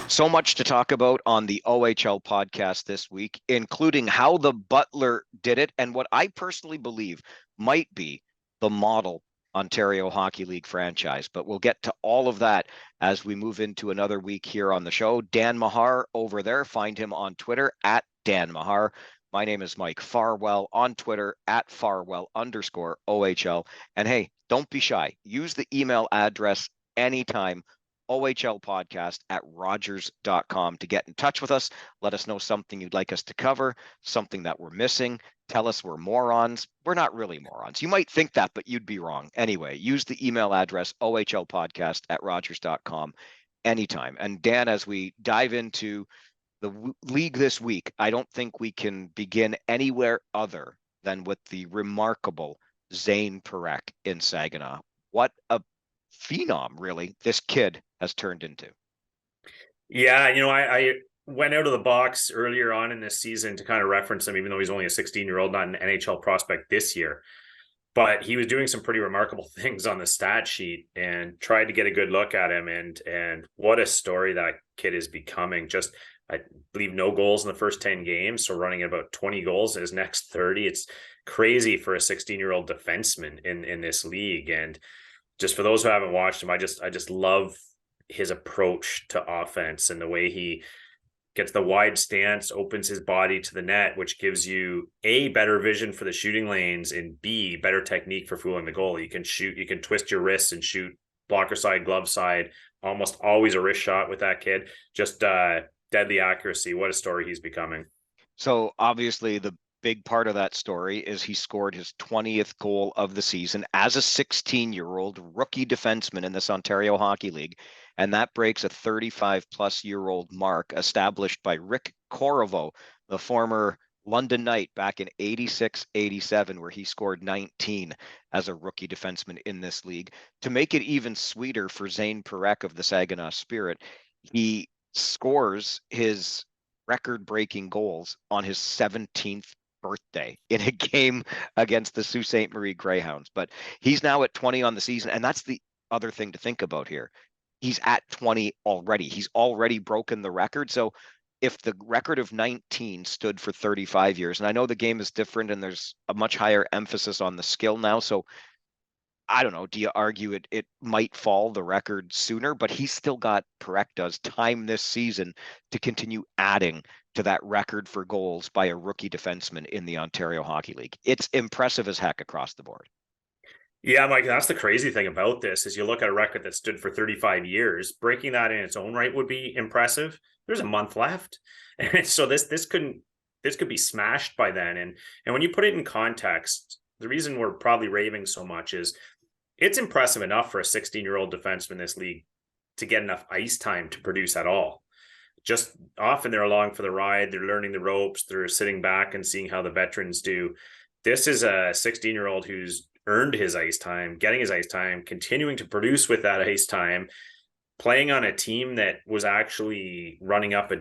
So much to talk about on the OHL podcast this week, including how the Butler did it and what I personally believe might be the model Ontario Hockey League franchise. But we'll get to all of that as we move into another week here on the show. Dan Mahar over there, find him on Twitter at Dan Mahar. My name is Mike Farwell on Twitter at Farwell_OHL. And hey, don't be shy. Use the email address anytime ohlpodcast@rogers.com to get in touch with us. Let us know something you'd like us to cover, something that we're missing. Tell us we're morons. We're not really morons. You might think that, but you'd be wrong. Anyway, use the email address ohlpodcast@rogers.com anytime. And Dan, as we dive into the league this week, I don't think we can begin anywhere other than with the remarkable Zayne Parekh in Saginaw. What a phenom, really, this kid has turned into. Yeah, I went out of the box earlier on in this season to kind of reference him, even though he's only a 16-year-old, not an NHL prospect this year. But he was doing some pretty remarkable things on the stat sheet and tried to get a good look at him. And what a story that kid is becoming. Just, I believe, no goals in the first 10 games. So running about 20 goals in his next 30. It's crazy for a 16-year-old defenseman in this league. And just for those who haven't watched him, I just love his approach to offense and the way he gets the wide stance, opens his body to the net, which gives you A, better vision for the shooting lanes, and B, better technique for fooling the goalie. You can shoot, you can twist your wrists and shoot blocker side, glove side, almost always a wrist shot with that kid. Just deadly accuracy. What a story he's becoming. So obviously the big part of that story is he scored his 20th goal of the season as a 16-year-old rookie defenseman in this Ontario Hockey League. And that breaks a 35-plus-year-old mark established by Rick Corriveau, the former London Knight back in 86-87, where he scored 19 as a rookie defenseman in this league. To make it even sweeter for Zayne Parekh of the Saginaw Spirit, he scores his record-breaking goals on his 17th birthday in a game against the Sault Ste. Marie Greyhounds. But he's now at 20 on the season, and that's the other thing to think about here. He's at 20 already. He's already broken the record. So if the record of 19 stood for 35 years, and I know the game is different and there's a much higher emphasis on the skill now, so I don't know. Do you argue it might fall the record sooner? But he's still got, Parekh does, time this season to continue adding to that record for goals by a rookie defenseman in the Ontario Hockey League. It's impressive as heck across the board. Yeah, Mike, that's the crazy thing about this is you look at a record that stood for 35 years, breaking that in its own right would be impressive. There's a month left. And so this could be smashed by then. And when you put it in context, the reason we're probably raving so much is it's impressive enough for a 16-year-old defenseman in this league to get enough ice time to produce at all. Just often they're along for the ride, they're learning the ropes, they're sitting back and seeing how the veterans do. This is a 16-year-old who's earned his ice time, getting his ice time, continuing to produce with that ice time, playing on a team that was actually running up a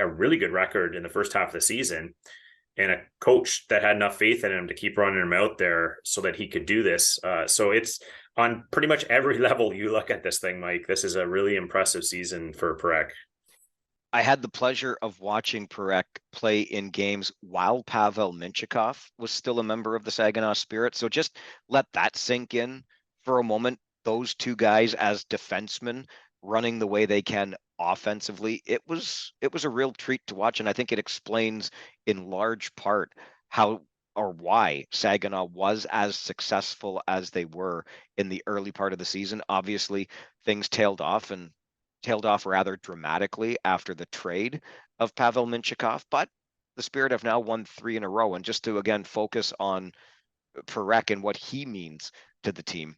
really good record in the first half of the season, and a coach that had enough faith in him to keep running him out there so that he could do this. So it's on pretty much every level you look at this thing, Mike. This is a really impressive season for Parekh. I had the pleasure of watching Parekh play in games while Pavel Mintyukov was still a member of the Saginaw Spirit. So just let that sink in for a moment. Those two guys as defensemen running the way they can offensively, it was a real treat to watch. And I think it explains in large part how or why Saginaw was as successful as they were in the early part of the season. Obviously, things tailed off rather dramatically after the trade of Pavel Mintyukov, but the Spirit have now won 3 in a row. And just to again focus on Parekh and what he means to the team,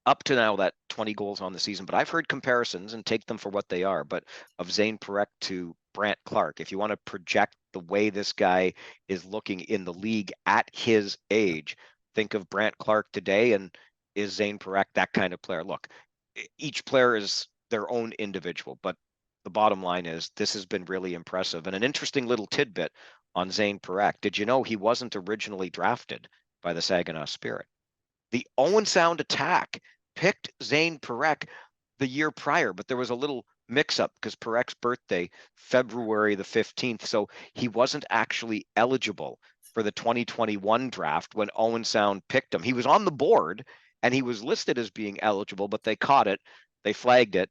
up to now that 20 goals on the season, but I've heard comparisons and take them for what they are, but of Zayne Parekh to Brandt Clarke. If you want to project the way this guy is looking in the league at his age, think of Brandt Clarke today, and is Zayne Parekh that kind of player? Look, each player is their own individual, but the bottom line is this has been really impressive. And an interesting little tidbit on Zayne Parekh. Did you know he wasn't originally drafted by the Saginaw Spirit? The Owen Sound Attack picked Zayne Parekh the year prior, but there was a little mix-up because Parek's birthday, February the 15th. So he wasn't actually eligible for the 2021 draft when Owen Sound picked him. He was on the board and he was listed as being eligible, but they caught it. They flagged it.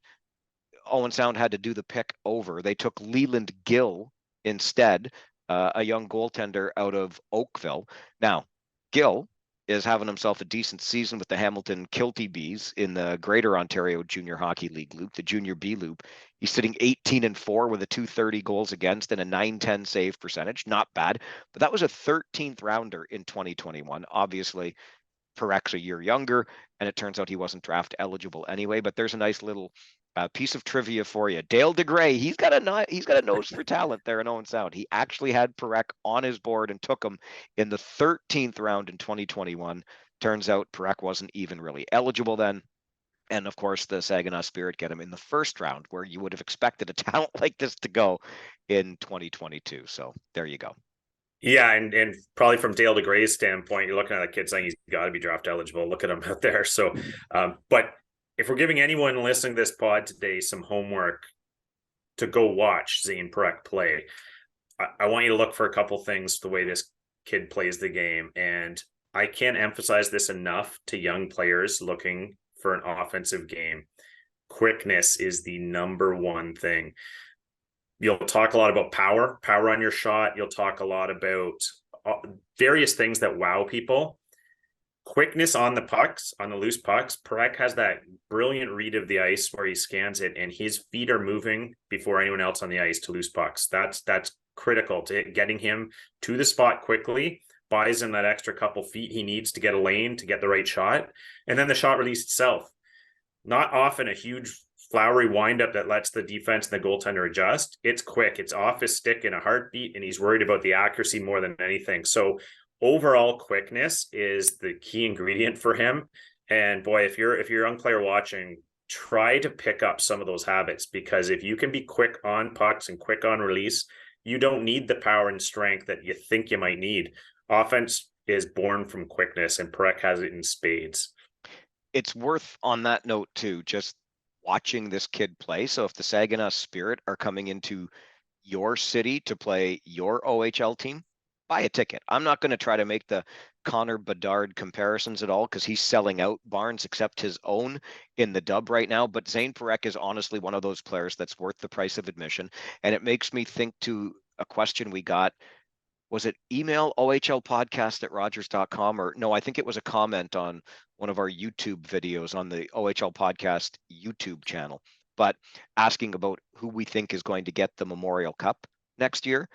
Owen Sound had to do the pick over. They took Leland Gill instead, a young goaltender out of Oakville. Now, Gill is having himself a decent season with the Hamilton Kilty Bees in the Greater Ontario Junior Hockey League loop, the Junior B loop. He's sitting 18-4 with a 230 goals against and a 910 save percentage. Not bad, but that was a 13th rounder in 2021. Obviously, Parek's a year younger, and it turns out he wasn't draft eligible anyway. But there's a nice little piece of trivia for you. Dale DeGray, he's got a nose for talent there in Owen Sound. He actually had Parekh on his board and took him in the 13th round in 2021. Turns out Parekh wasn't even really eligible then. And of course, the Saginaw Spirit get him in the first round, where you would have expected a talent like this to go in 2022. So there you go. Yeah, and probably from Dale DeGray's standpoint, you're looking at a kid saying he's got to be draft eligible. Look at him out there. So, but if we're giving anyone listening to this pod today some homework to go watch Zayne Parekh play, I want you to look for a couple things the way this kid plays the game. And I can't emphasize this enough to young players looking for an offensive game. Quickness is the number one thing. You'll talk a lot about power on your shot. You'll talk a lot about various things that wow people. Quickness on the pucks, on the loose pucks. Parekh has that brilliant read of the ice where he scans it and his feet are moving before anyone else on the ice to loose pucks. That's critical to getting him to the spot quickly, buys him that extra couple feet he needs to get a lane, to get the right shot. And then the shot release itself. Not often a huge flowery windup that lets the defense and the goaltender adjust. It's quick. It's off his stick in a heartbeat, and he's worried about the accuracy more than anything. So overall quickness is the key ingredient for him. And boy, if you're a young player watching, try to pick up some of those habits, because if you can be quick on pucks and quick on release, you don't need the power and strength that you think you might need. Offense is born from quickness, and Parekh has it in spades. It's worth, on that note too, just watching this kid play. So if the Saginaw Spirit are coming into your city to play your OHL team, buy a ticket. I'm not going to try to make the Connor Bedard comparisons at all, because he's selling out barns except his own in the dub right now. But Zayne Parekh is honestly one of those players that's worth the price of admission. And it makes me think to a question we got. Was it email ohlpodcast@rogers.com, or no, I think it was a comment on one of our YouTube videos on the OHL podcast YouTube channel, but asking about who we think is going to get the Memorial Cup next year.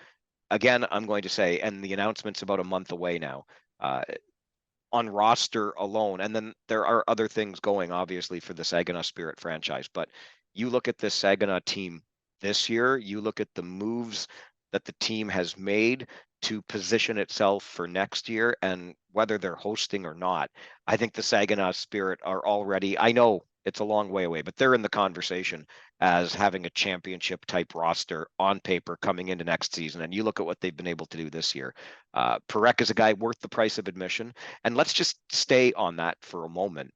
Again, I'm going to say, and the announcement's about a month away now, on roster alone. And then there are other things going, obviously, for the Saginaw Spirit franchise. But you look at this Saginaw team this year, you look at the moves that the team has made to position itself for next year, and whether they're hosting or not, I think the Saginaw Spirit are already, I know it's a long way away, but they're in the conversation as having a championship type roster on paper coming into next season. And you look at what they've been able to do this year. Parekh is a guy worth the price of admission. And let's just stay on that for a moment,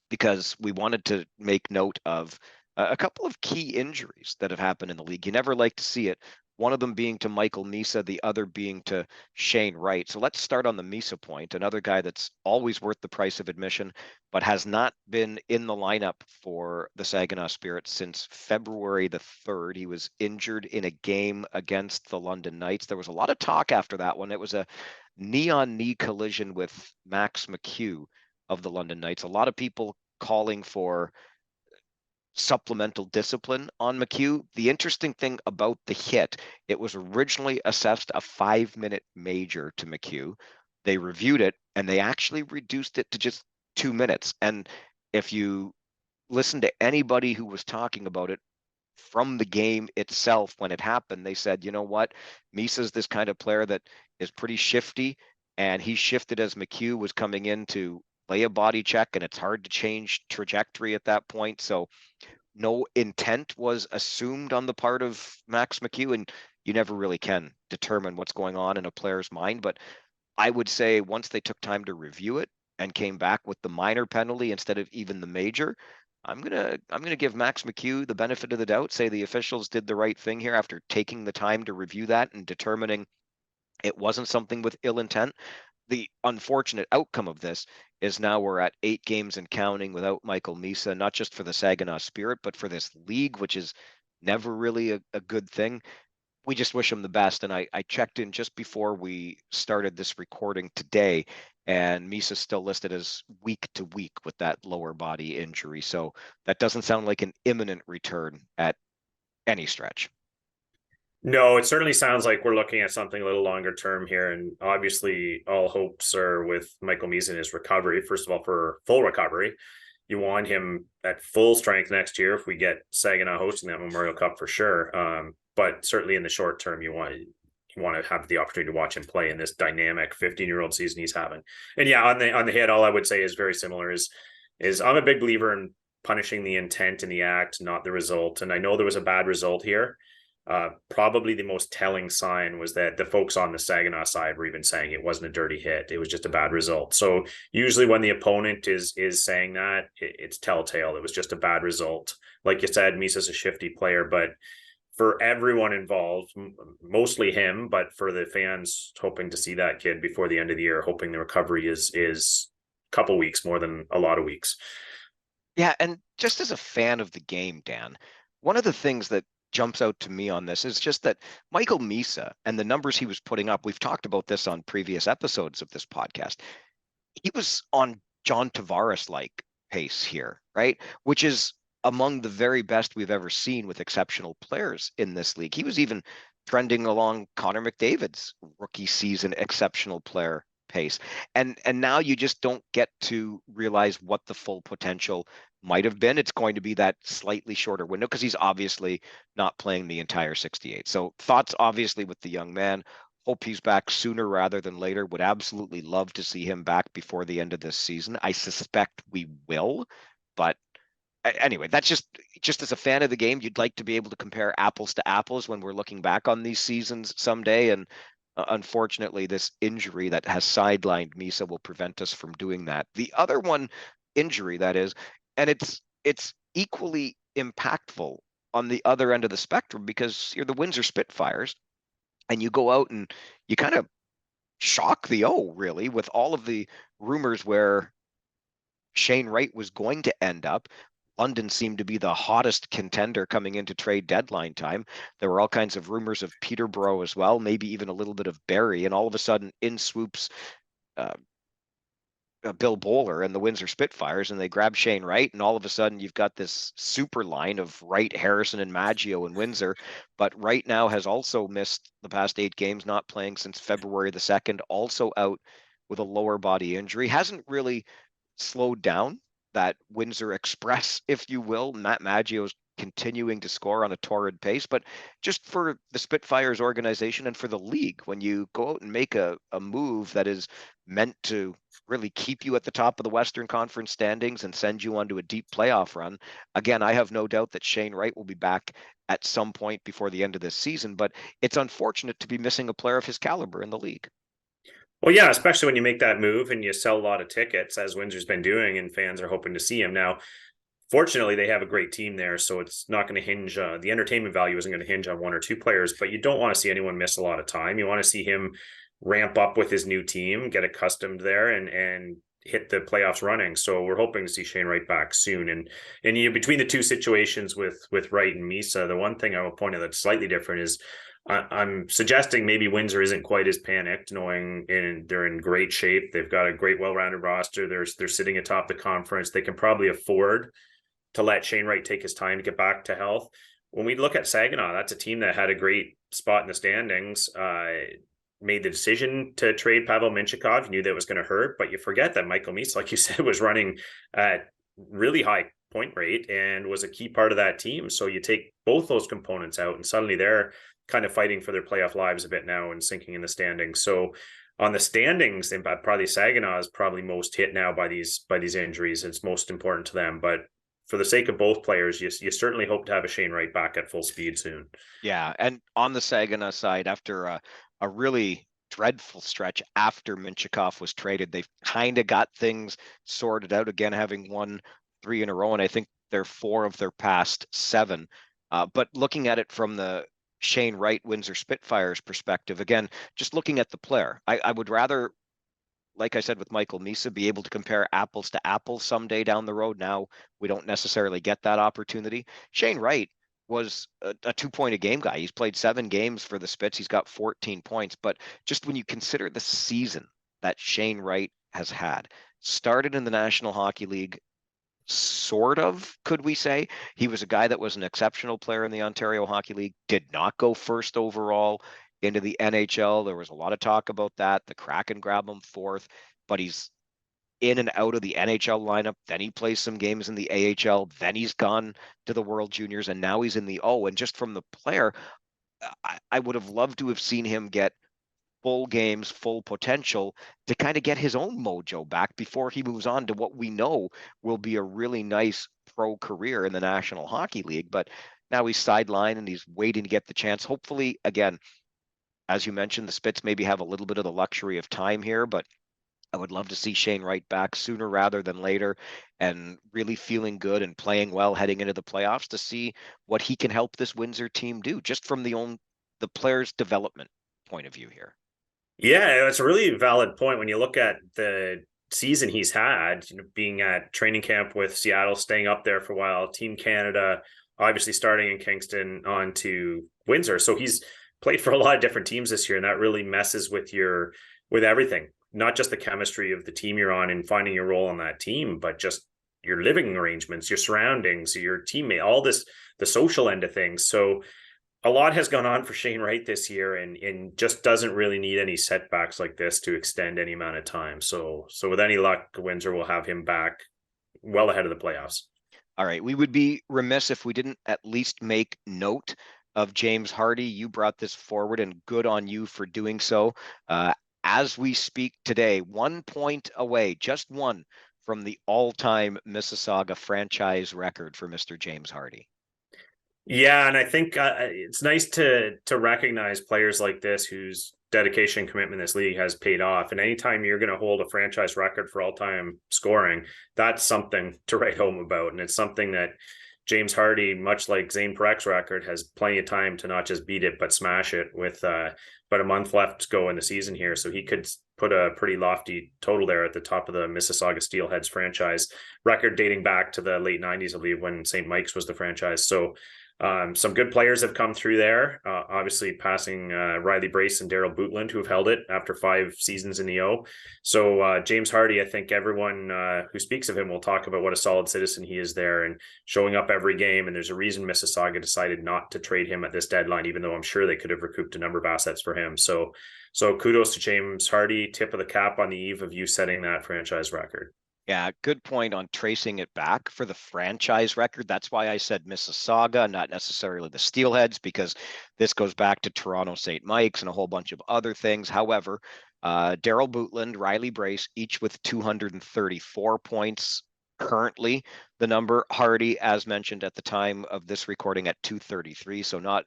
because we wanted to make note of a couple of key injuries that have happened in the league. You never like to see it. One of them being to Michael Misa, the other being to Shane Wright. So let's start on the Misa point, another guy that's always worth the price of admission, but has not been in the lineup for the Saginaw Spirit since February the 3rd. He was injured in a game against the London Knights. There was a lot of talk after that one. It was a knee-on-knee collision with Max McHugh of the London Knights. A lot of people calling for supplemental discipline on McHugh. The interesting thing about the hit, it was originally assessed a 5-minute major to McHugh. They reviewed it and they actually reduced it to just 2 minutes. And if you listen to anybody who was talking about it from the game itself when it happened, they said, you know what, Misa's this kind of player that is pretty shifty, and he shifted as McHugh was coming in to lay a body check, and it's hard to change trajectory at that point. So no intent was assumed on the part of Max McHugh, and you never really can determine what's going on in a player's mind. But I would say once they took time to review it and came back with the minor penalty instead of even the major, I'm gonna give Max McHugh the benefit of the doubt, say the officials did the right thing here after taking the time to review that and determining it wasn't something with ill intent. The unfortunate outcome of this is now we're at 8 games and counting without Michael Misa, not just for the Saginaw Spirit, but for this league, which is never really a good thing. We just wish him the best. And I checked in just before we started this recording today, and Misa's still listed as week to week with that lower body injury. So that doesn't sound like an imminent return at any stretch. No, it certainly sounds like we're looking at something a little longer term here. And obviously, all hopes are with Michael Mees and his recovery. First of all, for full recovery, you want him at full strength next year if we get Saginaw hosting that Memorial Cup for sure. But certainly in the short term, you want to have the opportunity to watch him play in this dynamic 15-year-old season he's having. And yeah, on the hit, all I would say is very similar. Is I'm a big believer in punishing the intent and the act, not the result. And I know there was a bad result here. Probably the most telling sign was that the folks on the Saginaw side were even saying it wasn't a dirty hit; it was just a bad result. So usually, when the opponent is saying that, it's telltale. It was just a bad result. Like you said, Misa's a shifty player, but for everyone involved, mostly him, but for the fans hoping to see that kid before the end of the year, hoping the recovery is a couple weeks more than a lot of weeks. Yeah, and just as a fan of the game, Dan, one of the things that jumps out to me on this is just that Michael Misa and the numbers he was putting up, we've talked about this on previous episodes of this podcast. He was on John Tavares-like pace here, right? Which is among the very best we've ever seen with exceptional players in this league. He was even trending along Connor McDavid's rookie season exceptional player pace. And now you just don't get to realize what the full potential might have been. It's going to be that slightly shorter window because he's obviously not playing the entire 68. So thoughts obviously with the young man. Hope he's back sooner rather than later. Would absolutely love to see him back before the end of this season. I suspect we will, but anyway, that's just as a fan of the game, you'd like to be able to compare apples to apples when we're looking back on these seasons someday. And unfortunately, this injury that has sidelined Misa will prevent us from doing that. The other one injury that is, and it's equally impactful on the other end of the spectrum because you're the Windsor Spitfires and you go out and you kind of shock the O really with all of the rumors where Shane Wright was going to end up. London seemed to be the hottest contender coming into trade deadline time. There were all kinds of rumors of Peterborough as well, maybe even a little bit of Barrie, and all of a sudden in swoops uh, Bill Bowler and the Windsor Spitfires, and they grab Shane Wright, and all of a sudden you've got this super line of Wright, Harrison, and Maggio in Windsor. But Wright now has also missed the past 8 games, not playing since February the 2nd, also out with a lower body injury. Hasn't really slowed down that Windsor Express, if you will. Matt Maggio's continuing to score on a torrid pace, but just for the Spitfires organization and for the league, when you go out and make a move that is meant to really keep you at the top of the Western Conference standings and send you onto a deep playoff run. Again, I have no doubt that Shane Wright will be back at some point before the end of this season, but it's unfortunate to be missing a player of his caliber in the league. Well, yeah, especially when you make that move and you sell a lot of tickets, as Windsor's been doing, and fans are hoping to see him. Now, fortunately, they have a great team there, so it's not going to hinge. The entertainment value isn't going to hinge on one or two players, but you don't want to see anyone miss a lot of time. You want to see him ramp up with his new team, get accustomed there, and hit the playoffs running. So we're hoping to see Shane Wright back soon. And you between the two situations with Wright and Misa, the one thing I will point out that's slightly different is I'm suggesting maybe Windsor isn't quite as panicked, knowing they're in great shape. They've got a great, well-rounded roster. They're sitting atop the conference. They can probably afford to let Shane Wright take his time to get back to health. When we look at Saginaw, that's a team that had a great spot in the standings. Made the decision to trade Pavel Minchikov. You knew that was going to hurt, but you forget that Michael Meese, like you said, was running at really high point rate and was a key part of that team. So you take both those components out, and suddenly they're kind of fighting for their playoff lives a bit now and sinking in the standings. So on the standings, and probably Saginaw is probably most hit now by these injuries. It's most important to them, but for the sake of both players, you certainly hope to have a Shane Wright back at full speed soon. Yeah, and on the Saginaw side, after a really dreadful stretch after Minchikov was traded, they've kind of got things sorted out again, having won 3 in a row. And I think they're 4 of their past 7. But looking at it from the Shane Wright Windsor Spitfires perspective, again, just looking at the player, I would rather, like I said with Michael Misa, be able to compare apples to apples someday down the road. Now we don't necessarily get that opportunity. Shane Wright was a 2 point a game guy. He's played 7 games for the Spits. He's got 14 points. But just when you consider the season that Shane Wright has had, started in the National Hockey League, sort of, could we say? He was a guy that was an exceptional player in the Ontario Hockey League, did not go first overall into the NHL. There was a lot of talk about that. The Kraken grab him 4th, but he's in and out of the NHL lineup. Then he plays some games in the AHL. Then he's gone to the World Juniors, and now he's in the O. And just from the player, I would have loved to have seen him get full games, full potential to kind of get his own mojo back before he moves on to what we know will be a really nice pro career in the National Hockey League. But now he's sidelined and he's waiting to get the chance. Hopefully, again, as you mentioned, the Spits maybe have a little bit of the luxury of time here, but I would love to see Shane Wright back sooner rather than later and really feeling good and playing well heading into the playoffs to see what he can help this Windsor team do just from the player's development point of view here. Yeah, it's a really valid point when you look at the season he's had, being at training camp with Seattle, staying up there for a while, Team Canada, obviously starting in Kingston on to Windsor. So he's played for a lot of different teams this year, and that really messes with everything, not just the chemistry of the team you're on and finding your role on that team, but just your living arrangements, your surroundings, your teammate, all this, the social end of things. So a lot has gone on for Shane Wright this year, and just doesn't really need any setbacks like this to extend any amount of time. So with any luck, Windsor will have him back well ahead of the playoffs. All right. We would be remiss if we didn't at least make note of James Hardie. You brought this forward, and good on you for doing so. As we speak today, 1 point away, just one from the all-time Mississauga franchise record for Mr. James Hardie. Yeah, and I think it's nice to recognize players like this whose dedication and commitment in this league has paid off. And anytime you're going to hold a franchise record for all-time scoring, that's something to write home about. And it's something that James Hardie, much like Zayne Parekh's record, has plenty of time to not just beat it but smash it with about a month left to go in the season here. So he could put a pretty lofty total there at the top of the Mississauga Steelheads franchise record, dating back to the late 90s, I believe, when St. Mike's was the franchise. So some good players have come through there, obviously passing Riley Brace and Daryl Bootland, who have held it after 5 seasons in the O. So James Hardie, I think everyone who speaks of him will talk about what a solid citizen he is there and showing up every game. And there's a reason Mississauga decided not to trade him at this deadline, even though I'm sure they could have recouped a number of assets for him. So kudos to James Hardie, tip of the cap on the eve of you setting that franchise record. Yeah, good point on tracing it back for the franchise record. That's why I said Mississauga, not necessarily the Steelheads, because this goes back to Toronto St. Mike's and a whole bunch of other things. However, Daryl Bootland, Riley Brace, each with 234 points currently. The number Hardie, as mentioned at the time of this recording, at 233. So not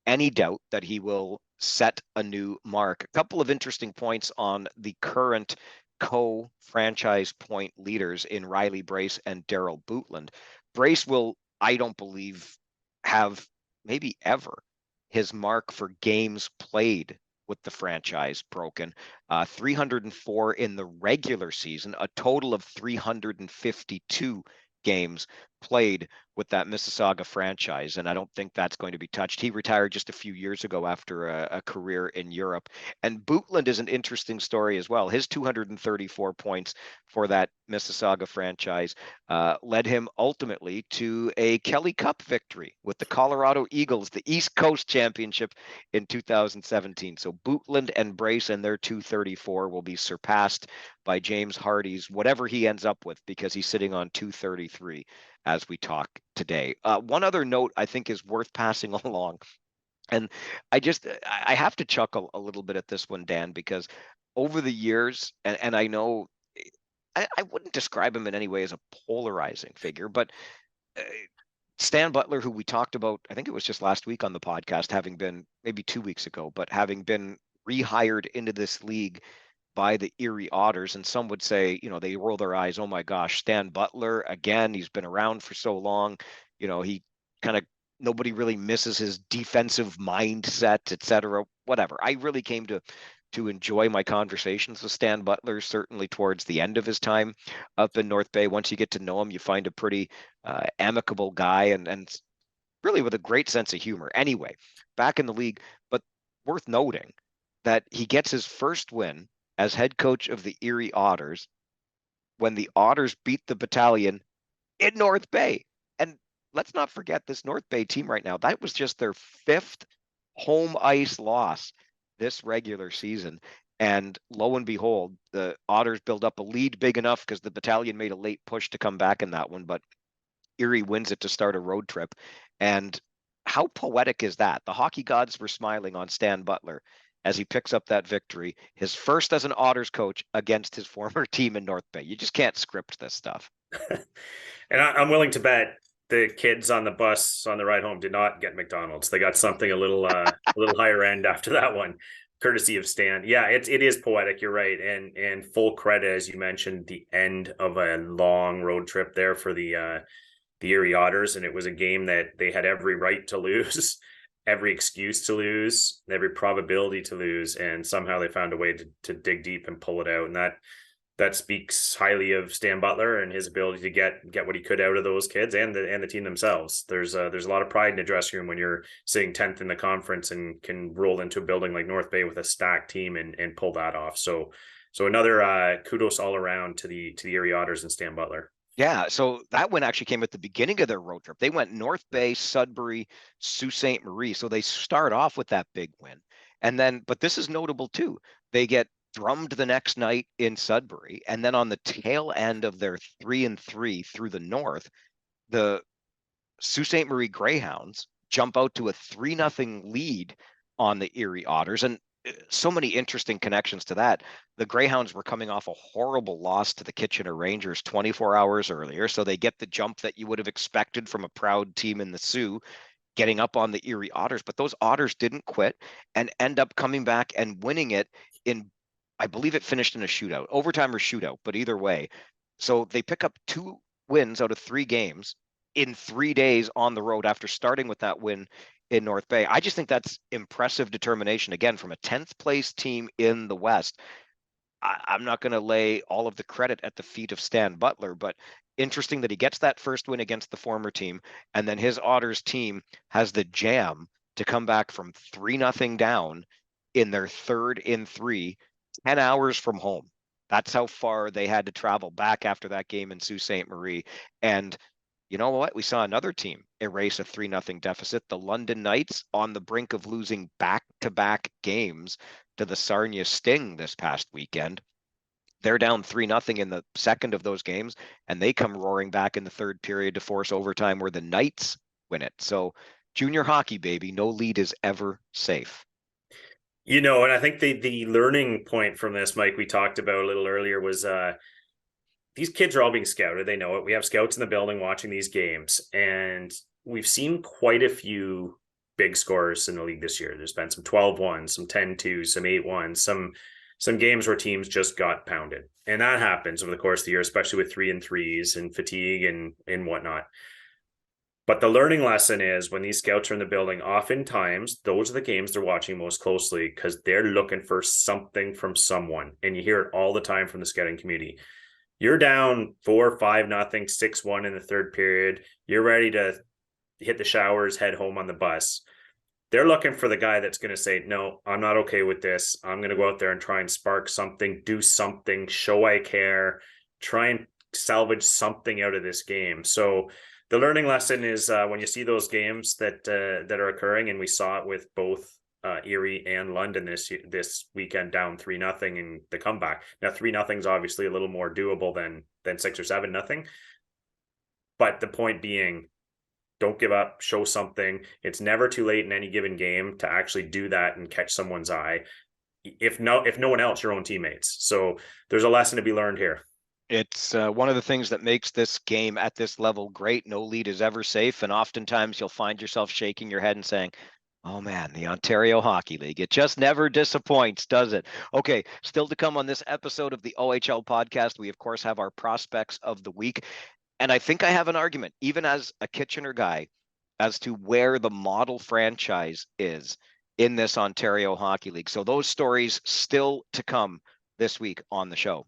any doubt that he will set a new mark. A couple of interesting points on the current co-franchise point leaders in Riley Brace and Daryl Bootland. Brace will, I don't believe, have maybe ever his mark for games played with the franchise broken. 304 in the regular season, a total of 352 games played with that Mississauga franchise, and I don't think that's going to be touched. He retired just a few years ago after a career in Europe. And Bootland is an interesting story as well. His 234 points for that Mississauga franchise led him ultimately to a Kelly Cup victory with the Colorado Eagles, the East Coast Championship in 2017. So Bootland and Brace and their 234 will be surpassed by James Hardie's, whatever he ends up with, because he's sitting on 233 as we talk today. One other note I think is worth passing along, and I have to chuckle a little bit at this one, Dan, because over the years, and I know I wouldn't describe him in any way as a polarizing figure, but Stan Butler, who we talked about, I think it was just last week on the podcast, having been maybe 2 weeks ago, but having been rehired into this league by the Erie Otters. And some would say, they roll their eyes, oh my gosh, Stan Butler, again, he's been around for so long. He kind of, nobody really misses his defensive mindset, etc. Whatever. I really came to enjoy my conversations with Stan Butler, certainly towards the end of his time up in North Bay. Once you get to know him, you find a pretty amicable guy and really with a great sense of humor. Anyway, back in the league, but worth noting that he gets his first win as head coach of the Erie Otters when the Otters beat the Battalion in North Bay. And let's not forget this North Bay team right now. That was just their 5th home ice loss this regular season. And lo and behold, the Otters build up a lead big enough because the Battalion made a late push to come back in that one. But Erie wins it to start a road trip. And how poetic is that? The hockey gods were smiling on Stan Butler as he picks up that victory, his first as an Otters coach against his former team in North Bay. You just can't script this stuff. And I'm willing to bet the kids on the bus on the ride home did not get McDonald's. They got something a little higher end after that one, courtesy of Stan. Yeah, it is poetic. You're right, and full credit, as you mentioned, the end of a long road trip there for the Erie Otters, and it was a game that they had every right to lose, every excuse to lose, every probability to lose, and somehow they found a way to dig deep and pull it out. And that speaks highly of Stan Butler and his ability to get what he could out of those kids and the team themselves. There's a lot of pride in the dressing room when you're sitting 10th in the conference and can roll into a building like North Bay with a stacked team and pull that off. So another kudos all around to the Erie Otters and Stan Butler. Yeah, so that one actually came at the beginning of their road trip. They went North Bay, Sudbury, Sault Ste. Marie. So they start off with that big win. And then, but this is notable too. They get drummed the next night in Sudbury. And then on the tail end of their 3-3 through the north, the Sault Ste. Marie Greyhounds jump out to a 3-0 lead on the Erie Otters. And so many interesting connections to that. The Greyhounds were coming off a horrible loss to the Kitchener Rangers 24 hours earlier. So they get the jump that you would have expected from a proud team in the Sioux, getting up on the Erie Otters. But those Otters didn't quit and end up coming back and winning it in, I believe it finished in a shootout, overtime or shootout, but either way. So they pick up 2 wins out of 3 games in 3 days on the road after starting with that win in North Bay. I just think that's impressive determination, again, from a 10th place team in the West. I'm not going to lay all of the credit at the feet of Stan Butler, but interesting that he gets that first win against the former team, and then his Otters team has the jam to come back from 3-0 down in their 3rd in 3, 10 hours from home. That's how far they had to travel back after that game in Sault Ste. Marie. And you know what? We saw another team erase a 3-0 deficit. The London Knights on the brink of losing back-to-back games to the Sarnia Sting this past weekend. They're down 3-0 in the second of those games, and they come roaring back in the 3rd period to force overtime where the Knights win it. So junior hockey, baby, no lead is ever safe. And I think the learning point from this, Mike, we talked about a little earlier was these kids are all being scouted. They know it. We have scouts in the building watching these games, and we've seen quite a few big scores in the league this year. There's been some 12-1, some 10-2, some 8-1, some games where teams just got pounded. And that happens over the course of the year, especially with 3-3s and fatigue and whatnot. But the learning lesson is when these scouts are in the building, oftentimes those are the games they're watching most closely because they're looking for something from someone. And you hear it all the time from the scouting community. You're down 4-5-0, 6-1 in the 3rd period. You're ready to hit the showers, head home on the bus. They're looking for the guy that's going to say, no, I'm not okay with this. I'm going to go out there and try and spark something, do something, show I care, try and salvage something out of this game. So the learning lesson is when you see those games that are occurring, and we saw it with both Erie and London this weekend, down 3-0 in the comeback. Now 3-0 is obviously a little more doable than 6 or 7-0. But the point being, don't give up, show something. It's never too late in any given game to actually do that and catch someone's eye. If no one else, your own teammates. So there's a lesson to be learned here. It's one of the things that makes this game at this level great. No lead is ever safe. And oftentimes you'll find yourself shaking your head and saying, Oh man, the Ontario Hockey League. It just never disappoints, does it? Okay, still to come on this episode of the OHL podcast, we of course have our prospects of the week. And I think I have an argument, even as a Kitchener guy, as to where the model franchise is in this Ontario Hockey League. So those stories still to come this week on the show.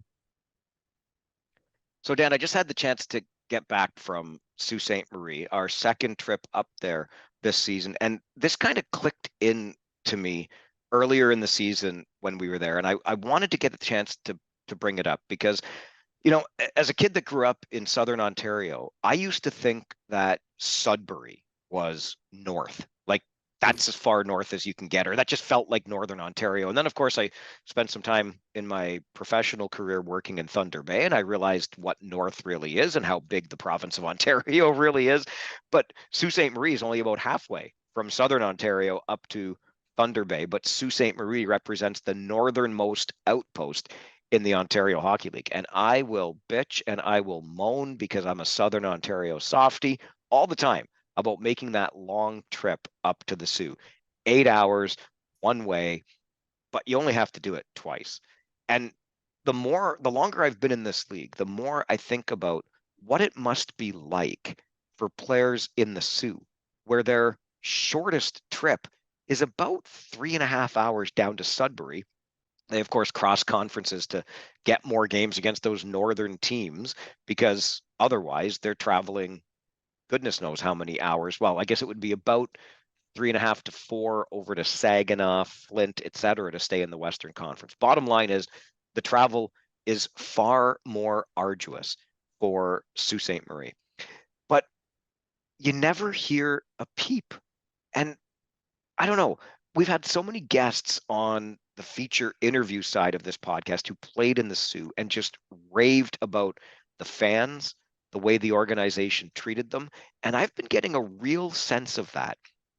So Dan, I just had the chance to get back from Sault Ste. Marie, our second trip up there this season. And this kind of clicked in to me earlier in the season when we were there. And I wanted to get a chance to bring it up because, you know, as a kid that grew up in Southern Ontario, I used to think that Sudbury was north. Like that's as far north as you can get, or that just felt like Northern Ontario. And then, of course, I spent some time in my professional career working in Thunder Bay, and I realized what north really is and how big the province of Ontario really is. But Sault Ste. Marie is only about halfway from Southern Ontario up to Thunder Bay, but Sault Ste. Marie represents the northernmost outpost in the Ontario Hockey League. And I will bitch and I will moan because I'm a Southern Ontario softie all the time about making that long trip up to the Soo. 8 hours one way, but you only have to do it twice. And the longer I've been in this league, the more I think about what it must be like for players in the Soo, where their shortest trip is about 3.5 hours down to Sudbury. They, of course, cross conferences to get more games against those northern teams because otherwise they're traveling goodness knows how many hours. Well, I guess it would be about 3.5 to 4 over to Saginaw, Flint, et cetera, to stay in the Western Conference. Bottom line is the travel is far more arduous for Sault Ste. Marie. But you never hear a peep. And I don't know. We've had so many guests on the feature interview side of this podcast who played in the Soo and just raved about the fans, the way the organization treated them. And I've been getting a real sense of that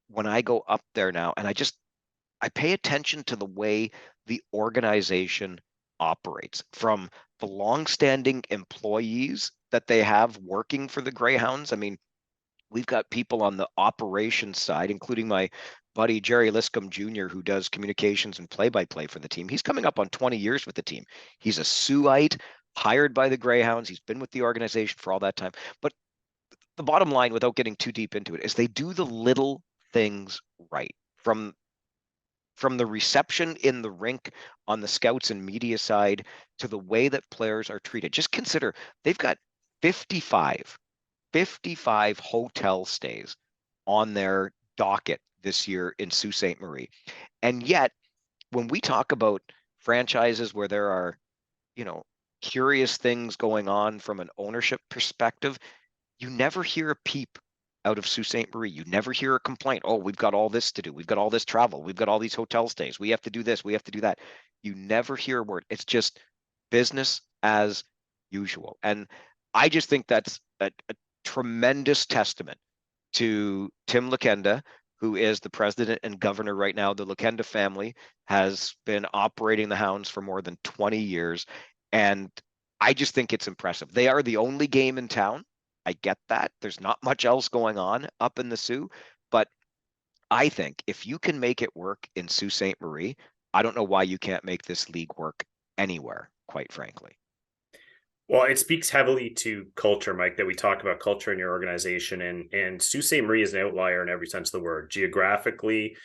when I go up there now. And I pay attention to the way the organization operates, from the longstanding employees that they have working for the Greyhounds. I mean, we've got people on the operations side, including my buddy Jerry Liscombe Jr., who does communications and play-by-play for the team. He's coming up on 20 years with the team. He's a Siouxite, hired by the Greyhounds. He's been with the organization for all that time. But the bottom line, without getting too deep into it, is they do the little things right. From the reception in the rink on the scouts and media side to the way that players are treated. Just consider they've got 55 hotel stays on their docket this year in Sault Ste. Marie. And yet, when we talk about franchises where there are, you know, curious things going on from an ownership perspective, you never hear a peep out of Sault Ste. Marie. You never hear a complaint. Oh, we've got all this to do. We've got all this travel. We've got all these hotel stays. We have to do this. We have to do that. You never hear a word. It's just business as usual. And I just think that's a tremendous testament to Tim Lakenda, who is the president and governor right now. The Lakenda family has been operating the Hounds for more than 20 years. And I just think it's impressive. They are the only game in town. I get that. There's not much else going on up in the Soo, but I think if you can make it work in Sault Ste. Marie, I don't know why you can't make this league work anywhere, quite frankly. Well, it speaks heavily to culture, Mike, that we talk about culture in your organization, and Sault Ste. Marie is an outlier in every sense of the word, geographically,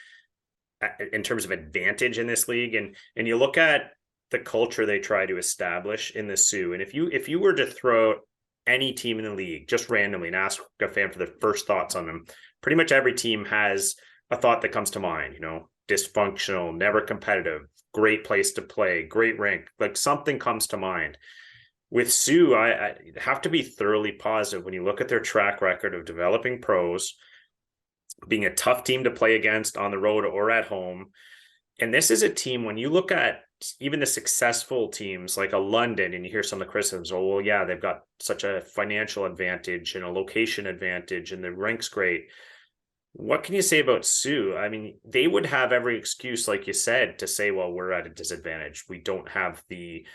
in terms of advantage in this league, and you look at the culture they try to establish in the Soo, and if you were to throw any team in the league just randomly and ask a fan for their first thoughts on them, pretty much every team has a thought that comes to mind. You know, dysfunctional, never competitive, great place to play, great rink, like something comes to mind. With Soo, I have to be thoroughly positive when you look at their track record of developing pros, being a tough team to play against on the road or at home. And this is a team, when you look at even the successful teams like a London, and you hear some of the criticisms, oh, well, yeah, they've got such a financial advantage and a location advantage, and the rink's great. What can you say about Soo? I mean, they would have every excuse, like you said, to say, well, we're at a disadvantage. We don't have the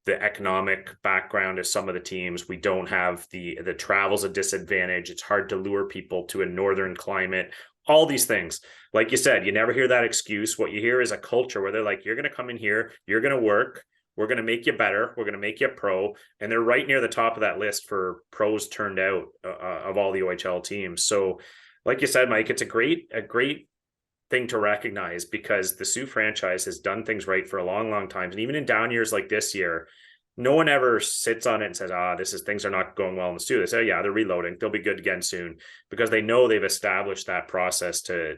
economic background of some of the teams. We don't have the travel's a disadvantage. It's hard to lure people to a northern climate all these things. Like you said, you never hear that excuse. What you hear is a culture where they're like, you're going to come in here, you're going to work, we're going to make you better, we're going to make you a pro. And they're right near the top of that list for pros turned out of all the OHL teams. So, like you said, Mike, it's a great thing to recognize because the Sioux franchise has done things right for a long, long time. And even in down years like this year, no one ever sits on it and says, things are not going well in the Sioux. They say, yeah, they're reloading. They'll be good again soon, because they know they've established that process to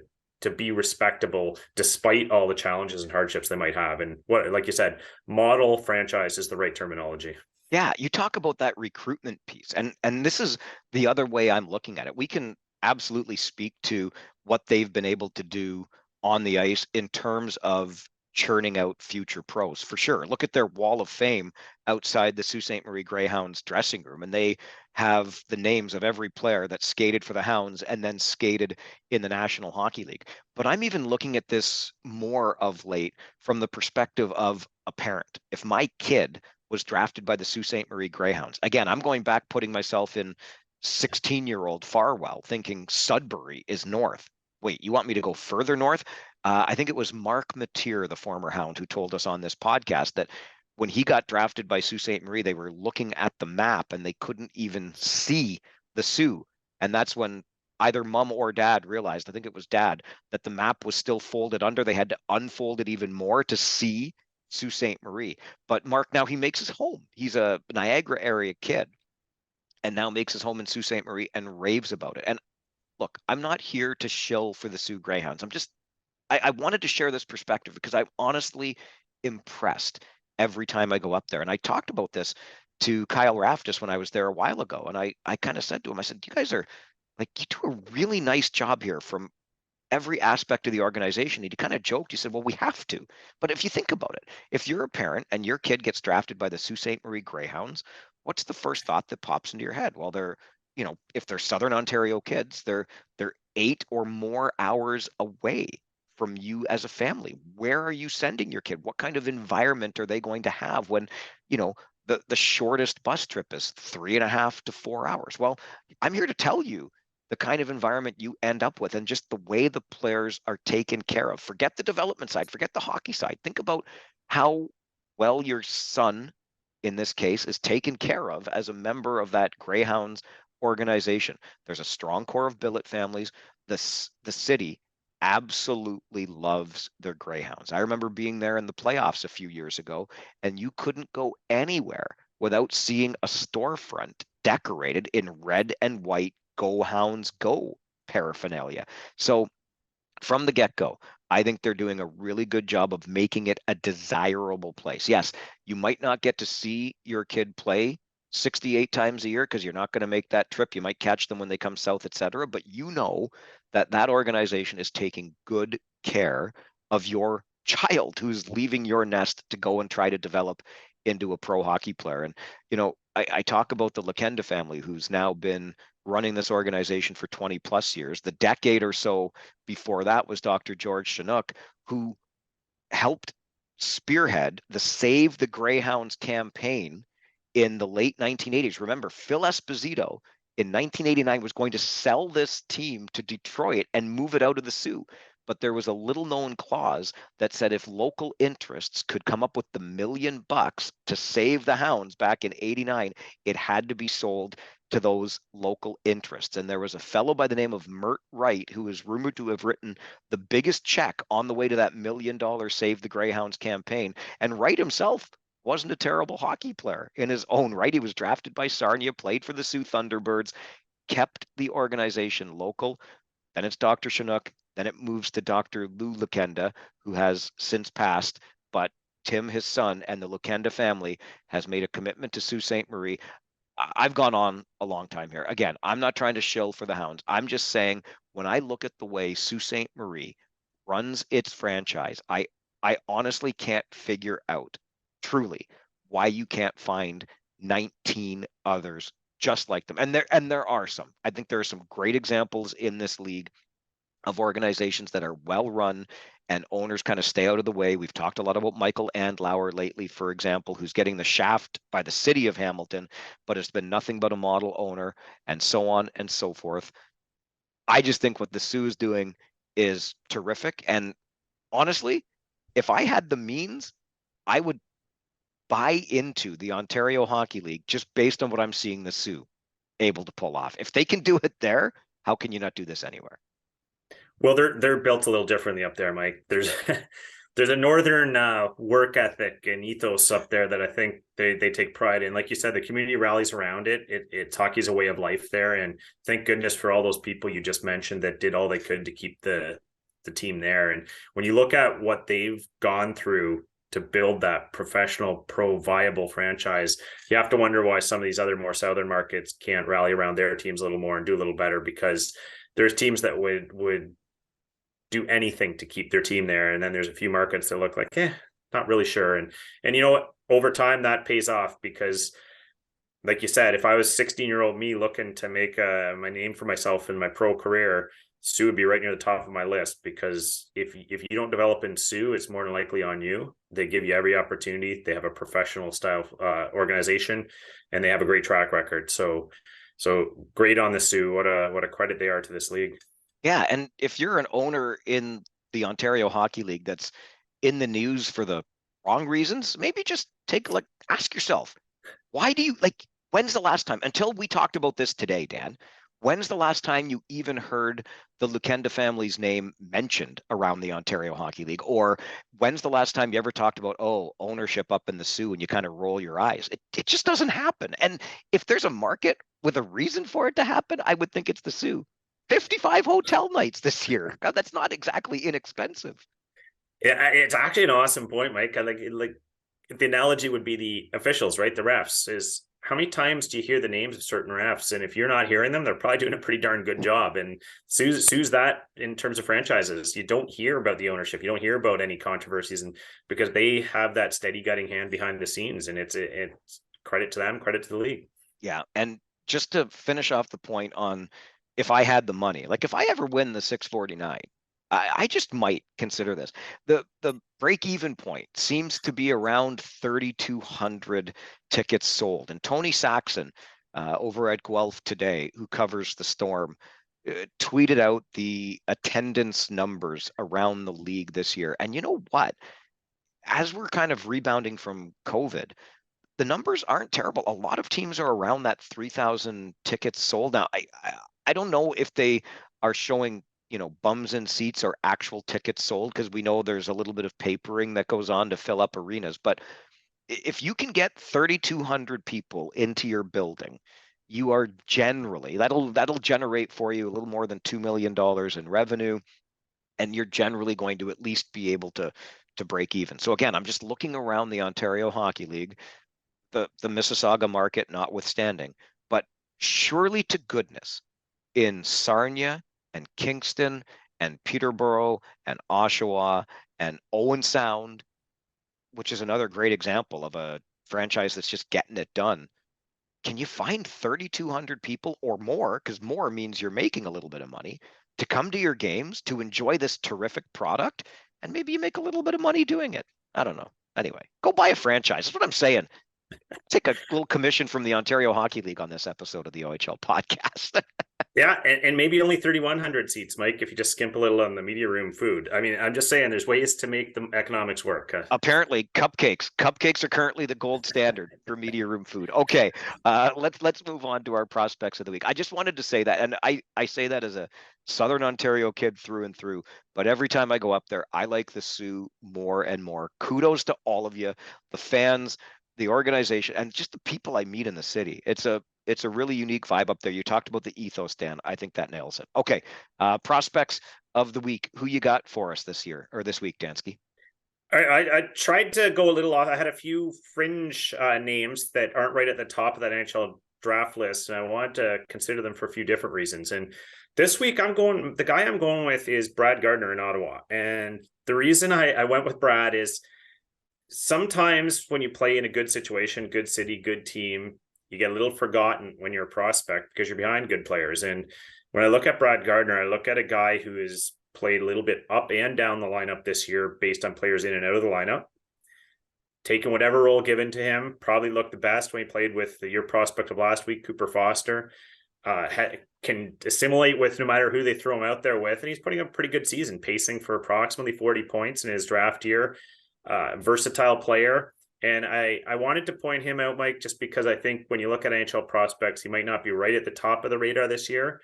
be respectable despite all the challenges and hardships they might have. And what, like you said, model franchise is the right terminology. Yeah, you talk about that recruitment piece, and this is the other way I'm looking at it. We can absolutely speak to what they've been able to do on the ice in terms of churning out future pros, for sure. Look at their wall of fame outside the Sault Ste. Marie Greyhounds dressing room, and they have the names of every player that skated for the Hounds and then skated in the National Hockey League. But I'm even looking at this more of late from the perspective of a parent. If my kid was drafted by the Sault Ste. Marie Greyhounds. Again, I'm going back, putting myself in 16-year-old Farwell, thinking Sudbury is north. Wait, you want me to go further north? I think it was Mark Mateer, the former Hound, who told us on this podcast that when he got drafted by Sault Ste. Marie, they were looking at the map and they couldn't even see the Sioux. And that's when either mom or dad realized, I think it was dad, that the map was still folded under. They had to unfold it even more to see Sault Ste. Marie. But Mark, now he makes his home. He's a Niagara area kid and now makes his home in Sault Ste. Marie and raves about it. And look, I'm not here to shill for the Sioux Greyhounds. I wanted to share this perspective because I'm honestly impressed every time I go up there. And I talked about this to Kyle Raftis when I was there a while ago. And I kind of said to him, I said, you guys are like, you do a really nice job here from every aspect of the organization. He kind of joked. He said, well, we have to. But if you think about it, if you're a parent and your kid gets drafted by the Sault Ste. Marie Greyhounds, what's the first thought that pops into your head? Well, if they're Southern Ontario kids, they're 8 or more hours away from you as a family. Where are you sending your kid? What kind of environment are they going to have when, the shortest bus trip is 3.5 to 4 hours? Well, I'm here to tell you the kind of environment you end up with and just the way the players are taken care of. Forget the development side, forget the hockey side. Think about how well your son, in this case, is taken care of as a member of that Greyhounds organization. There's a strong core of billet families. The city absolutely loves their Greyhounds. I remember being there in the playoffs a few years ago, and you couldn't go anywhere without seeing a storefront decorated in red and white Go Hounds Go paraphernalia. So from the get-go, I think they're doing a really good job of making it a desirable place. Yes, you might not get to see your kid play 68 times a year because you're not going to make that trip. You might catch them when they come south, etc. But you know that that organization is taking good care of your child who's leaving your nest to go and try to develop into a pro hockey player. And, I talk about the Lakenda family who's now been running this organization for 20 plus years. The decade or so before that was Dr. George Chinook, who helped spearhead the Save the Greyhounds campaign in the late 1980s. Remember, Phil Esposito in 1989 was going to sell this team to Detroit and move it out of the Sioux. But there was a little known clause that said if local interests could come up with the $1 million to save the Hounds back in 89, it had to be sold to those local interests. And there was a fellow by the name of Mert Wright who is rumored to have written the biggest check on the way to that $1 million Save the Greyhounds campaign. And Wright himself wasn't a terrible hockey player in his own right. He was drafted by Sarnia, played for the Sioux Thunderbirds, kept the organization local. Then it's Dr. Chinook. Then it moves to Dr. Lou Lakenda, who has since passed. But Tim, his son, and the Lakenda family has made a commitment to Sault Ste. Marie. I've gone on a long time here. Again, I'm not trying to shill for the Hounds. I'm just saying when I look at the way Sault Ste. Marie runs its franchise, I honestly can't figure out truly why you can't find 19 others just like them. And there are some. I think there are some great examples in this league of organizations that are well run and owners kind of stay out of the way. We've talked a lot about Michael Andlauer lately, for example, who's getting the shaft by the city of Hamilton, but has been nothing but a model owner, and so on and so forth. I just think what the Sioux is doing is terrific. And honestly, if I had the means, I would buy into the Ontario Hockey League just based on what I'm seeing the Sioux able to pull off. If they can do it there, how can you not do this anywhere? Well, they're built a little differently up there, Mike. There's there's a northern work ethic and ethos up there that I think they take pride in. Like you said, the community rallies around it. It's hockey's a way of life there, and thank goodness for all those people you just mentioned that did all they could to keep the team there. And when you look at what they've gone through to build that professional, pro, viable franchise, you have to wonder why some of these other more southern markets can't rally around their teams a little more and do a little better, because there's teams that would do anything to keep their team there. And then there's a few markets that look like, not really sure. And you know what? Over time, that pays off because, like you said, if I was 16-year-old me looking to make my name for myself in my pro career, Sioux would be right near the top of my list, because if you don't develop in Sioux, it's more than likely on you. They give you every opportunity. They have a professional style organization, and they have a great track record. So great on the Sioux. What a credit they are to this league. Yeah, and if you're an owner in the Ontario Hockey League that's in the news for the wrong reasons, maybe just ask yourself, why do you when's the last time, until we talked about this today, Dan, when's the last time you even heard the Lukenda family's name mentioned around the Ontario Hockey League? Or when's the last time you ever talked about, ownership up in the Sioux, and you kind of roll your eyes? It just doesn't happen. And if there's a market with a reason for it to happen, I would think it's the Sioux. 55 hotel nights this year. God, that's not exactly inexpensive. Yeah, it's actually an awesome point, Mike. I like the analogy would be the officials, right? The refs. Is how many times do you hear the names of certain refs? And if you're not hearing them, they're probably doing a pretty darn good job. And Sue's that in terms of franchises. You don't hear about the ownership. You don't hear about any controversies, and because they have that steady guiding hand behind the scenes, and it's credit to them, credit to the league. Yeah, and just to finish off the point on, if I had the money, like if I ever win the 649, I just might consider this. The break even point seems to be around 3,200 tickets sold. And Tony Saxon over at Guelph Today, who covers the Storm, tweeted out the attendance numbers around the league this year. And you know what? As we're kind of rebounding from COVID, the numbers aren't terrible. A lot of teams are around that 3,000 tickets sold. Now, I don't know if they are showing, bums in seats or actual tickets sold, because we know there's a little bit of papering that goes on to fill up arenas. But if you can get 3,200 people into your building, you are generally, that'll generate for you a little more than $2 million in revenue, and you're generally going to at least be able to break even. So again, I'm just looking around the Ontario Hockey League, the Mississauga market notwithstanding, but surely to goodness, in Sarnia and Kingston and Peterborough and Oshawa and Owen Sound, which is another great example of a franchise that's just getting it done, can you find 3,200 people or more, because more means you're making a little bit of money, to come to your games, to enjoy this terrific product, and maybe you make a little bit of money doing it? I don't know. Anyway, go buy a franchise. That's what I'm saying. Take a little commission from the Ontario Hockey League on this episode of the OHL podcast. Yeah, and maybe only 3,100 seats, Mike, if you just skimp a little on the media room food. I mean, I'm just saying there's ways to make the economics work. Apparently, cupcakes are currently the gold standard for media room food. Okay, let's move on to our prospects of the week. I just wanted to say that, and I say that as a Southern Ontario kid through and through, but every time I go up there, I like the Sioux more and more. Kudos to all of you, the fans, the organization, and just the people I meet in the city. It's a really unique vibe up there. You talked about the ethos, Dan. I think that nails it. Okay, prospects of the week. Who you got for us this year or this week, Dansky? I tried to go a little off. I had a few fringe names that aren't right at the top of that NHL draft list, and I wanted to consider them for a few different reasons. And this week, the guy I'm going with is Brad Gardner in Ottawa. And the reason I went with Brad is sometimes when you play in a good situation, good city, good team, you get a little forgotten when you're a prospect because you're behind good players. And when I look at Brad Gardner, I look at a guy who has played a little bit up and down the lineup this year based on players in and out of the lineup, taking whatever role given to him, probably looked the best when he played with your prospect of last week, Cooper Foster. can assimilate with no matter who they throw him out there with. And he's putting up a pretty good season, pacing for approximately 40 points in his draft year. Versatile player. And I wanted to point him out, Mike, just because I think when you look at NHL prospects, he might not be right at the top of the radar this year,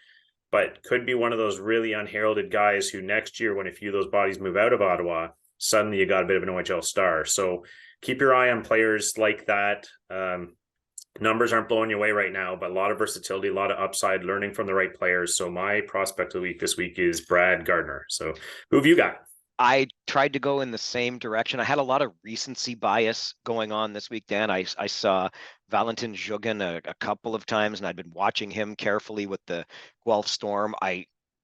but could be one of those really unheralded guys who next year, when a few of those bodies move out of Ottawa, suddenly you got a bit of an OHL star. So keep your eye on players like that. Numbers aren't blowing you away right now, but a lot of versatility, a lot of upside, learning from the right players. So my prospect of the week this week is Brad Gardner. So who have you got? I tried to go in the same direction. I had a lot of recency bias going on this week, Dan. I saw Valentin Zhugin a couple of times, and I'd been watching him carefully with the Guelph Storm.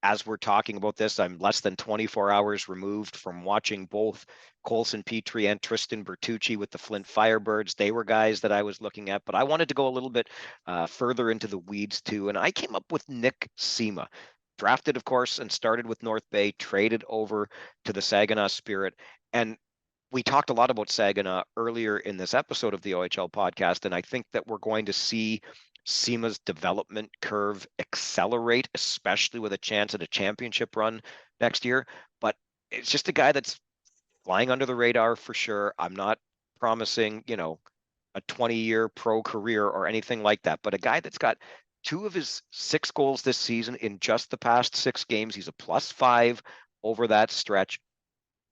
As we're talking about this, I'm less than 24 hours removed from watching both Colson Petrie and Tristan Bertucci with the Flint Firebirds. They were guys that I was looking at, but I wanted to go a little bit further into the weeds too, and I came up with Nick Sima. Drafted, of course, and started with North Bay, traded over to the Saginaw Spirit. And we talked a lot about Saginaw earlier in this episode of the OHL podcast, and I think that we're going to see Sima's development curve accelerate, especially with a chance at a championship run next year. But it's just a guy that's flying under the radar for sure. I'm not promising, a 20-year pro career or anything like that, but a guy that's got 2 of his 6 goals this season in just the past 6 games. He's a +5 over that stretch.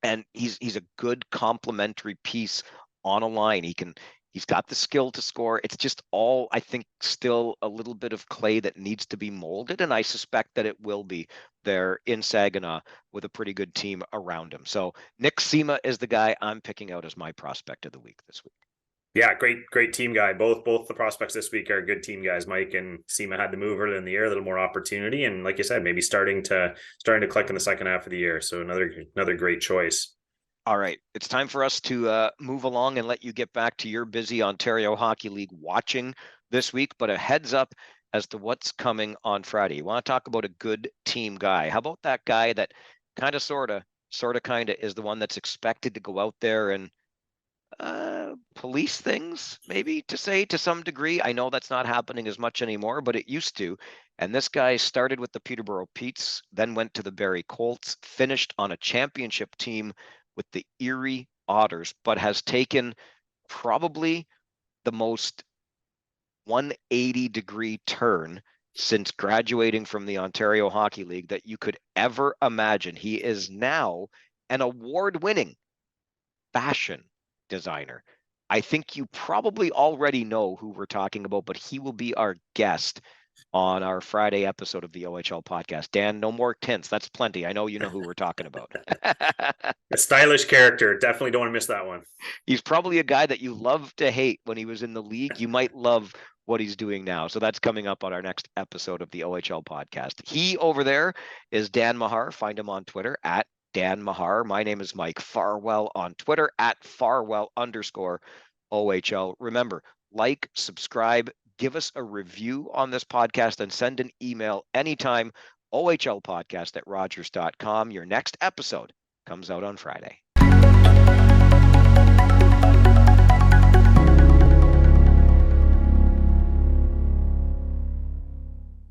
And he's a good complementary piece on a line. He's got the skill to score. It's just all, I think, still a little bit of clay that needs to be molded. And I suspect that it will be there in Saginaw with a pretty good team around him. So Nick Sima is the guy I'm picking out as my prospect of the week this week. Yeah, great team guy. Both the prospects this week are good team guys. Mike and Sima had the move early in the year, a little more opportunity, and like you said, maybe starting to click in the second half of the year. So another great choice. All right, it's time for us to move along and let you get back to your busy Ontario Hockey League watching this week. But a heads up as to what's coming on Friday. You want to talk about a good team guy? How about that guy that kind of, sort of, is the one that's expected to go out there and police things, maybe to say to some degree. I know that's not happening as much anymore, but it used to. And this guy started with the Peterborough Petes, then went to the Barrie Colts, finished on a championship team with the Erie Otters, but has taken probably the most 180-degree turn since graduating from the Ontario Hockey League that you could ever imagine. He is now an award-winning fashion designer. I think you probably already know who we're talking about, but he will be our guest on our Friday episode of the OHL podcast. Dan, no more tints. That's plenty. I know you know who we're talking about. A stylish character. Definitely don't want to miss that one. He's probably a guy that you love to hate when he was in the league. You might love what he's doing now. So that's coming up on our next episode of the OHL podcast. He over there is Dan Mahar. Find him on Twitter at Dan Mahar. My name is Mike Farwell on Twitter at Farwell_OHL. Remember, like, subscribe, give us a review on this podcast, and send an email anytime. OHLpodcast@rogers.com. Your next episode comes out on Friday.